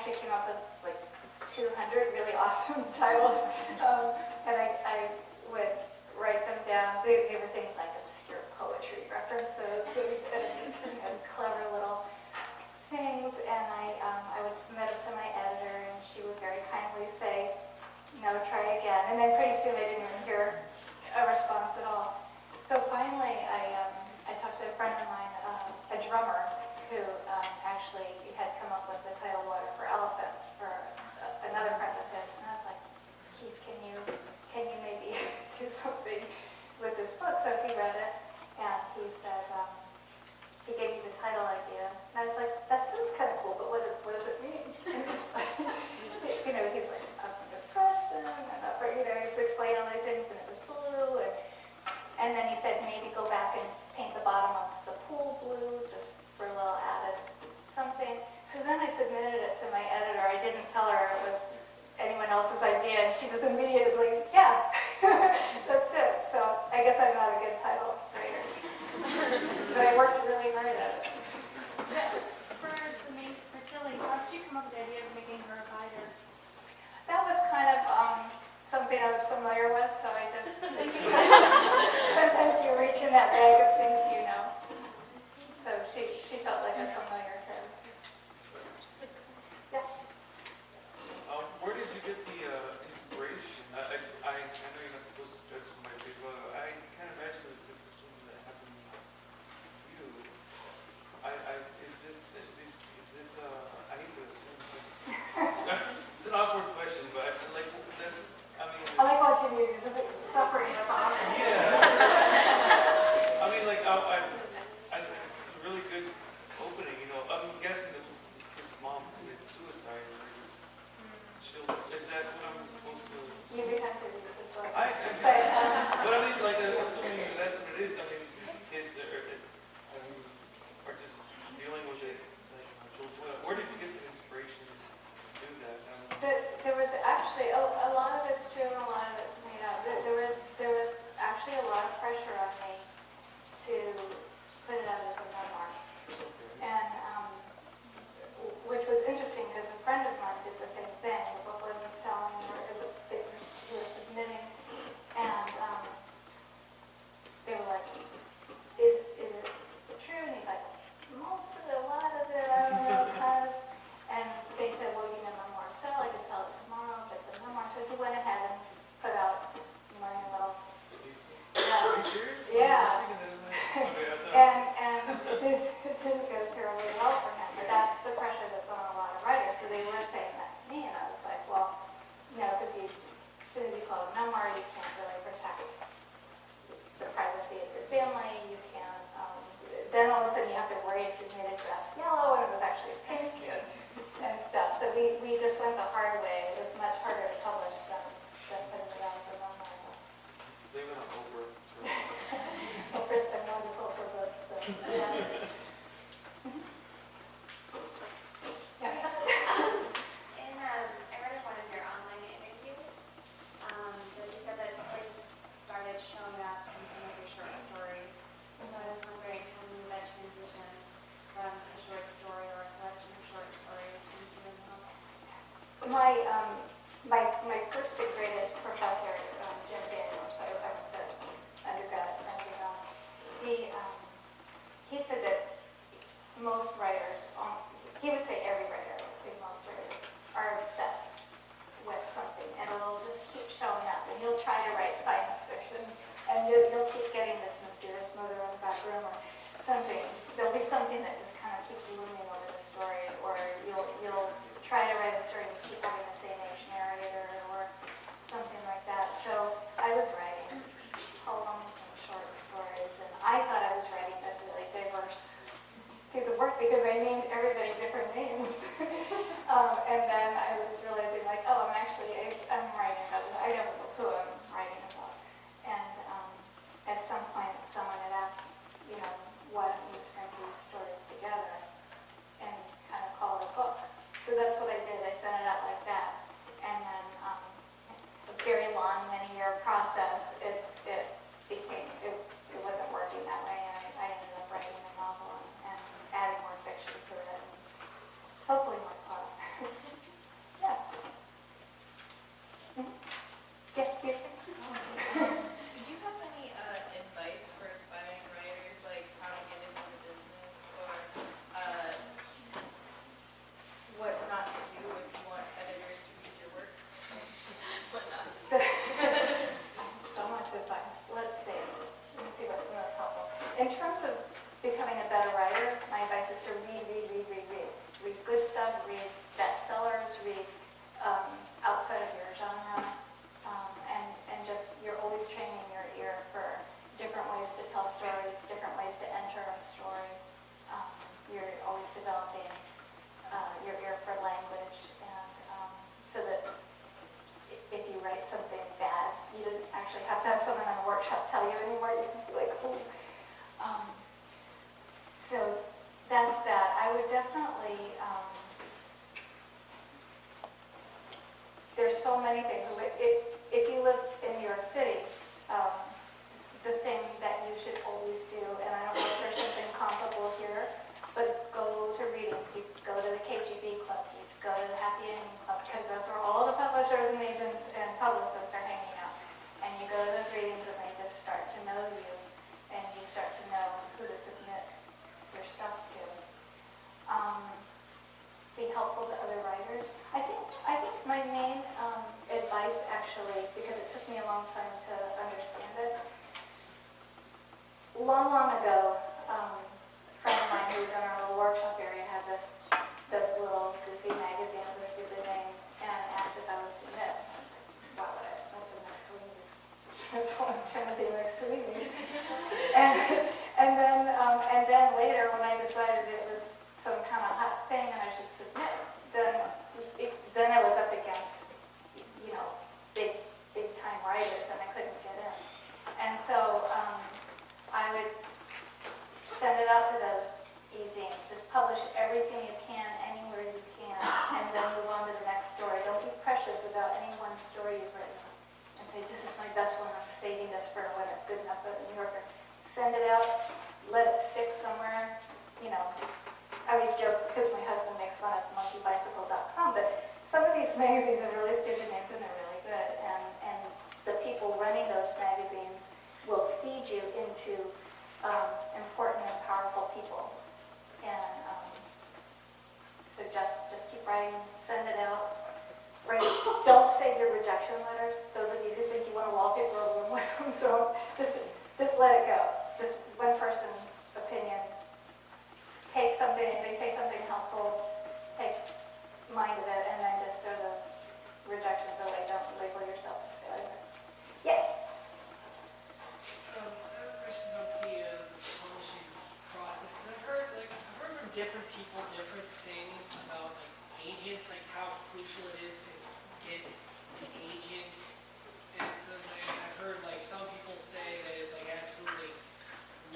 actually came up with like 200 really awesome titles, and I would write them down. They were things like obscure poetry references and clever little things, and I would submit them to my editor, and she would very kindly say, no, try again. And then pretty soon I didn't even hear a response at all. So finally, I talked to a friend of mine, a drummer, who actually had come up with the title "Water for Elephants" for another friend of his, and I was like, Keith, can you maybe do something with this book? So he read it, and he said, he gave me the title idea, and I was like, that sounds kind of cool, but what does it mean? And he's like, he's like, up in depression, and up, he's explaining all these things, and it was blue, and then he said, maybe go back and paint the bottom of the pool blue, just for a little added something. So then I submitted it to my editor. I didn't tell her it was anyone else's idea, and she just immediately was like, yeah, that's it. So I guess I'm not a good title writer. But I worked really hard at it. For Tilly, how did you come up with the idea of making her a fighter? That was kind of something I was familiar with, so I just, sometimes you reach in that bag of things you know. So she felt like a familiar character. Yeah. Where did you get the inspiration? I know you're not supposed to judge somebody, but I can't imagine that this is something that happened to you. Is this I hate to assume, but it's an awkward question, but like that's, I mean. I like what you do, because it's suffering of honor. Yeah. I mean, like, it's a really good opening, I'm guessing that his mom committed suicide, or is that what I'm supposed to assume? You become to read the book. But I mean, like, assuming that's what it is, I mean, kids are just dealing with it, like, where did you get the inspiration to do that? There was actually, a lot of it's true and a lot of it's made up. There was actually a lot of pressure on me to put it out as a memoir. And which was interesting because a friend of mine did the same thing. The book wasn't selling, or he was submitting, and they were like, "Is it true?" And he's like, "Most of it, a lot of it, I don't know, kind of." And they said, "Well, you know, memoir sell. I could sell it tomorrow if it's a memoir." So he went ahead and put out my little. Are you serious? Yeah. And it didn't go terribly well for him, but that's the pressure that's on a lot of writers. So they were saying that to me, and I was like, well, because as soon as you call it a memoir, you can't really protect the privacy of your family. You can't, then all of a sudden you have to worry if you made it dress yellow and it was actually pink and stuff. So we just went the hard way. It was much harder to publish than putting it out as a memoir. They went on Oprah. Oprah's been wonderful for books. So, yeah. I read one of your online interviews that you said that things started showing up in some of your short stories. So I was wondering how you made that transition from a short story or a collection of short stories into a novel. My first and greatest professor, Jim Daniels, I went to undergrad at Henderson-Part. He said that most writers, he would say every writer, I would say most writers, are obsessed with something, and it'll just keep showing up. And you'll try to write science fiction, and you'll keep getting this mysterious motor in the back room or something. There'll be something that just kind of keeps looming over the story, or you'll try to write a story and keep having the same age narrator or something like that. So I was writing poems and short stories, and I thought I was writing this really diverse piece of work because I named everybody different names. And then I was realizing, like, oh, I'm writing about it. I don't know who I'm writing about. And at some point, someone had asked, why don't you string these stories together and kind of call it a book? So that's what I did. I sent it out like that. And then a very long, many-year process terms of becoming a better writer, my advice is to read. Read good stuff, read bestsellers, read outside of your genre, and just you're always training your ear for different ways to tell stories, different ways to enter a story. You're always developing your ear for language, and so that if you write something bad, you didn't actually have to have someone in a workshop tell you anymore. You just be like, ooh. So that's that. I would definitely, there's so many things. If you live in New York City, the thing that you should always do, and I don't know if there's something comparable here, but go to readings. You go to the KGB club, you go to the Happy Ending Club, because that's where all the publishers and agents and publicists are hanging out. And you go to those readings and they just start to know you, and you start to know who to submit your stuff to. Be helpful to other writers. I think my main advice, actually, because it took me a long time to understand it. Long ago, a friend of mine who was in our little workshop area had this little goofy magazine with a stupid name and asked if I would submit. Why would I submit to Next Week? Timothy Next Week. And then later, when I decided it was some kind of hot thing and I should submit, then I was up against, big time writers, and I couldn't get in. And so I would send it out to those e-zines. Just publish everything you can, anywhere you can, and then move on to the next story. Don't be precious about any one story you've written and say, this is my best one, I'm saving this for when it's good enough for the New Yorker. Send it out, let it stick somewhere. I always joke, because my husband makes fun of monkeybicycle.com, but some of these magazines have really stupid names and they're really good, and the people running those magazines will feed you into important and powerful people. And so just keep writing, send it out. Don't save your rejection letters. Those of you who think you want to wallpaper a room with them, don't. Just let it go. It's just one person's opinion. Take something, if they say something helpful, take mind of it, and then just throw the rejections away. Don't label yourself a failure. Yeah? I have a question about the publishing process. Because I've heard from different people different things about agents, how crucial it is to get an agent. And so I've heard some people say that it's absolutely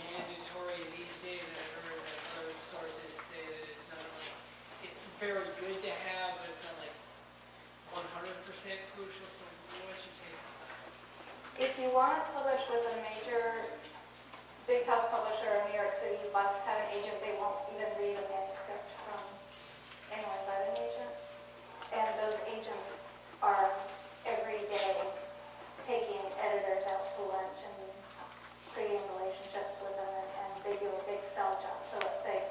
mandatory these days, and I've heard other sources say that it's not it's very good to have, but it's not 100% crucial. So what's your take on that? If you want to publish with a major big house publisher in New York City, you must have an agent. They won't even read a manuscript from anyone but an agent. And those agents are every day taking editors out to lunch and creating relationships with them, and they do a big sell job. So let's say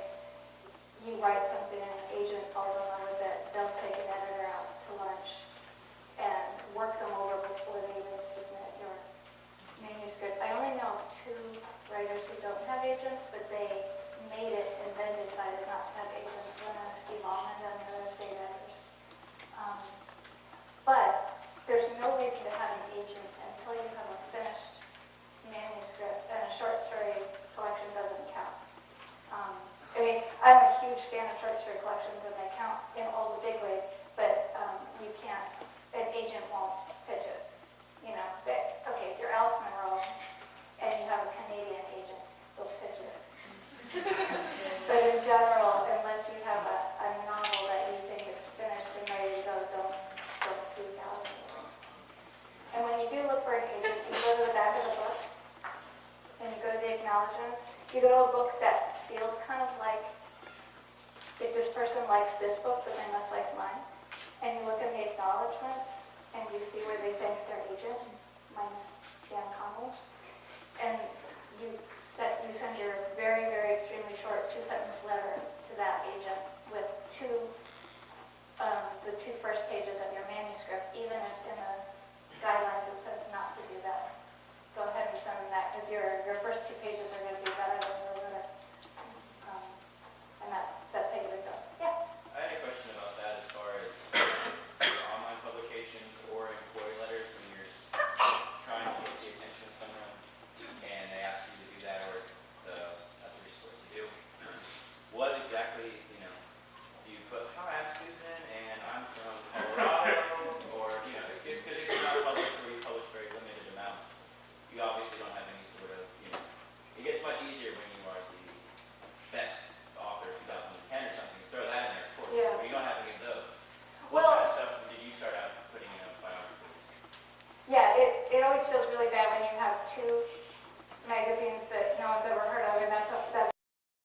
you write something and an agent falls in love with it, they'll take an editor out to lunch and work them over before they even submit your manuscript. I only know of 2 writers who don't have agents, but they made it and then decided not to have agents. One is Steve Almond and the other is Dave Edwards. But there's no reason to have an agent until you have a finished manuscript, and a short story collection doesn't count. I'm a huge fan of short story collections, and they count in all the big ways, but you can't, an agent won't pitch it. Okay, if you're Alice Munro and you have a Canadian agent, they'll pitch it. But in general, unless you have a novel that you think is finished and ready to go, don't seek out. And when you do look for an agent, you go to the back of the book, and you go to the acknowledgments. You go to a book that feels kind of like, if this person likes this book, then they must like mine. And you look in the acknowledgments, and you see where they thank their agent. Mine's Dan Connell. And you send your very, very extremely short 2-sentence letter to that agent with the 2 first pages of your manuscript, even if